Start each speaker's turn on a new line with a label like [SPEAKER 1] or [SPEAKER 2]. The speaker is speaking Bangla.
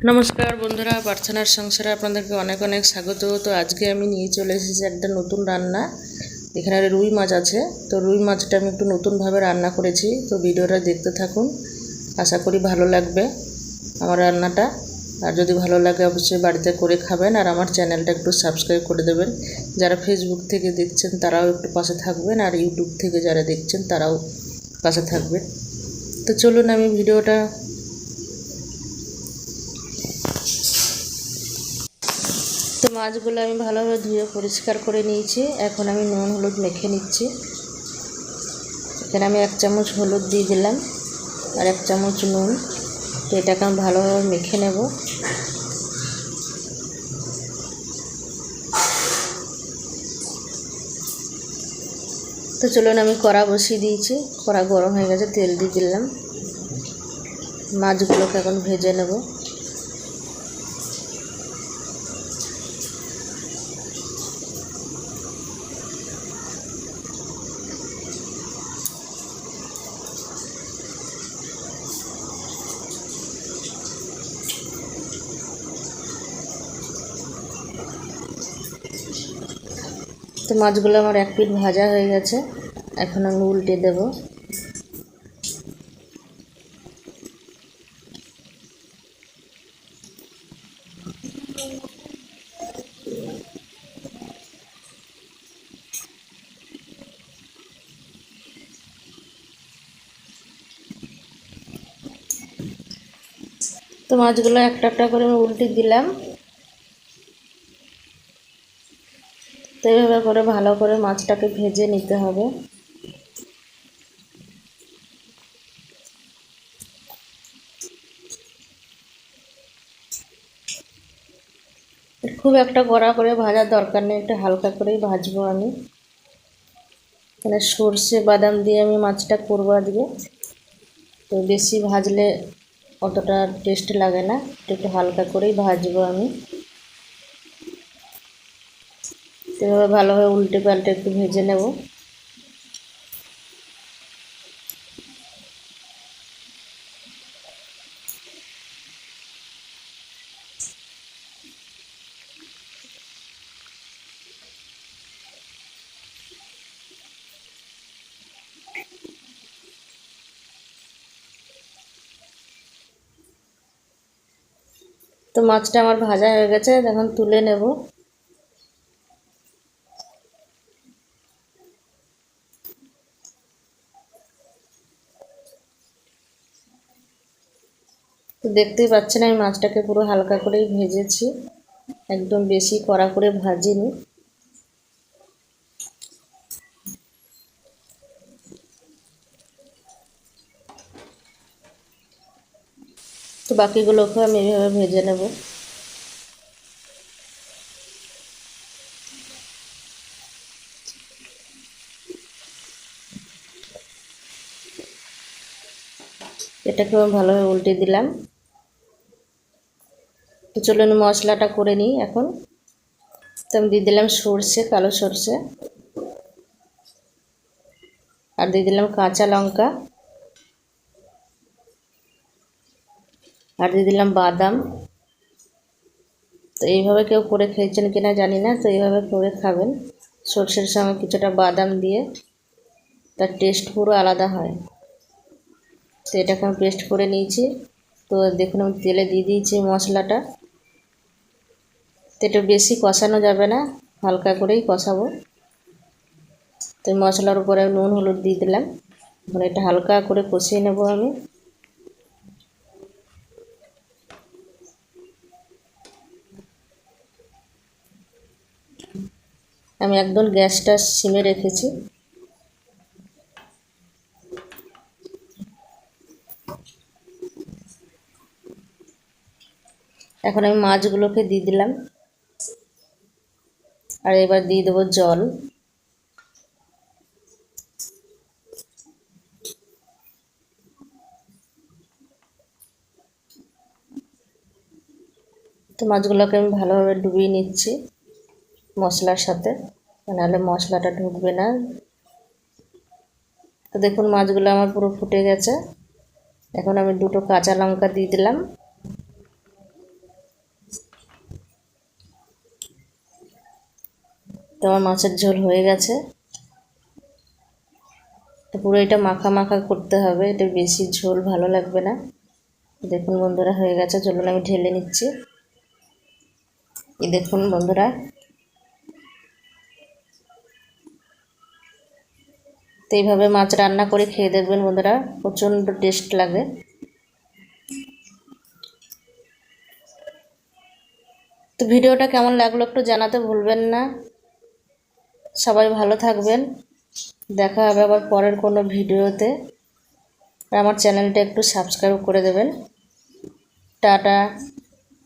[SPEAKER 1] নমস্কার বন্ধুরা, প্রার্থনার সংসারে আপনাদেরকে অনেক অনেক স্বাগত। তো আজকে আমি নিয়ে চলে এসেছি একটা নতুন রান্না। এখানে রুই মাছ আছে, তো রুই মাছটা আমি একটু নতুনভাবে রান্না করেছি। তো ভিডিওটা দেখতে থাকুন, আশা করি ভালো লাগবে আমার রান্নাটা। আর যদি ভালো লাগে অবশ্যই বাড়িতে করে খাবেন, আর আমার চ্যানেলটা একটু সাবস্ক্রাইব করে দেবেন। যারা ফেসবুক থেকে দেখছেন তারাও একটু পাশে থাকবেন, আর ইউটিউব থেকে যারা দেখছেন তারাও পাশে থাকবেন। তো চলুন আমি ভিডিওটা। তো মাছগুলো আমি ভালোভাবে ধুয়ে পরিষ্কার করে নিয়েছি। এখন আমি নুন হলুদ মেখে নিচ্ছি। এখানে আমি 1 চামচ হলুদ দিয়ে দিলাম আর 1 চামচ নুন। তো এটাকে আমি ভালোভাবে মেখে নেব। তো চলুন, আমি কড়া বসিয়ে দিয়েছি। কড়া গরম হয়ে গেছে, তেল দিয়ে দিলাম। মাছগুলোকে এখন ভেজে নেব। তো মাছগুলো আমার 1 পিঠ ভাজা হয়ে গেছে। এখন আমি উল্টে দেব। তো মাছগুলো একটা একটা করে আমি উল্টে দিলাম। তো এইভাবে করে ভালো করে মাছটাকে ভেজে নিতে হবে। খুব একটা কড়া করে ভাজার দরকার নেই, একটু হালকা করেই ভাজবো আমি। এখানে সর্ষে বাদাম দিয়ে আমি মাছটা করবো আজকে। তো বেশি ভাজলে অতটা টেস্ট লাগে না, একটু হালকা করেই ভাজবো আমি। এভাবে ভালোভাবে উল্টে পাল্টে একটু ভেজে নেব। তো মাছটা আমার ভাজা হয়ে গেছে, এখন তুলে নেব। তো দেখতেই পাচ্ছেন আমি মাছটাকে পুরো হালকা করেই ভেজেছি, একদম বেশি কড়া করে ভাজিনি। তো বাকিগুলোকে আমি এইভাবে ভেজে নেব। এটাকে আমি ভালোভাবে উল্টে দিলাম। তো চলুন মশলাটা করে নিই এখন। তো আমি দিয়ে দিলাম সর্ষে, কালো সর্ষে, আর দিয়ে দিলাম কাঁচা লঙ্কা, আর দিয়ে দিলাম বাদাম। তো এইভাবে কেউ করে খেয়েছেন কিনা জানি না, তো এইভাবে করে খাবেন। সর্ষের সঙ্গে কিছুটা বাদাম দিয়ে তার টেস্ট পুরো আলাদা হয়। তো এটাকে আমি পেস্ট করে নিয়েছি। তো দেখুন আমি তেলে দিয়ে দিয়েছি মশলাটা। তো এটা বেশি কষানো যাবে না, হালকা করেই কষাবো। তো মশলার উপরে নুন হলুদ দিয়ে দিলাম। এখন এটা হালকা করে কষিয়ে নেব আমি। আমি একদম গ্যাসটা সিমে রেখেছি। এখন আমি মাছগুলোকে দিয়ে দিলাম, আর এবার দিয়ে দেবো জল। তো মাছগুলোকে আমি ভালোভাবে ডুবিয়ে নিচ্ছি মশলার সাথে, নাহলে মশলাটা ঢুকবে না। তো দেখুন মাছগুলো আমার পুরো ফুটে গেছে। এখন আমি 2টো কাঁচা লঙ্কা দিয়ে দিলাম, তো আমার মাছের ঝোল হয়ে গেছে। তো পুরো এটা মাখা মাখা করতে হবে, এটা বেশি ঝোল ভালো লাগবে না। দেখুন বন্ধুরা হয়ে গেছে, চলুন আমি ঢেলে নিচ্ছি। এই দেখুন বন্ধুরা, তো এইভাবে মাছ রান্না করে খেয়ে দেখবেন বন্ধুরা, প্রচণ্ড টেস্ট লাগে। তো ভিডিওটা কেমন লাগলো একটু জানাতে ভুলবেন না। সবাই ভালো থাকবেন, দেখা হবে আবার পরের কোনো ভিডিওতে। আর আমার চ্যানেলটা একটু সাবস্ক্রাইব করে দেবেন। টাটা।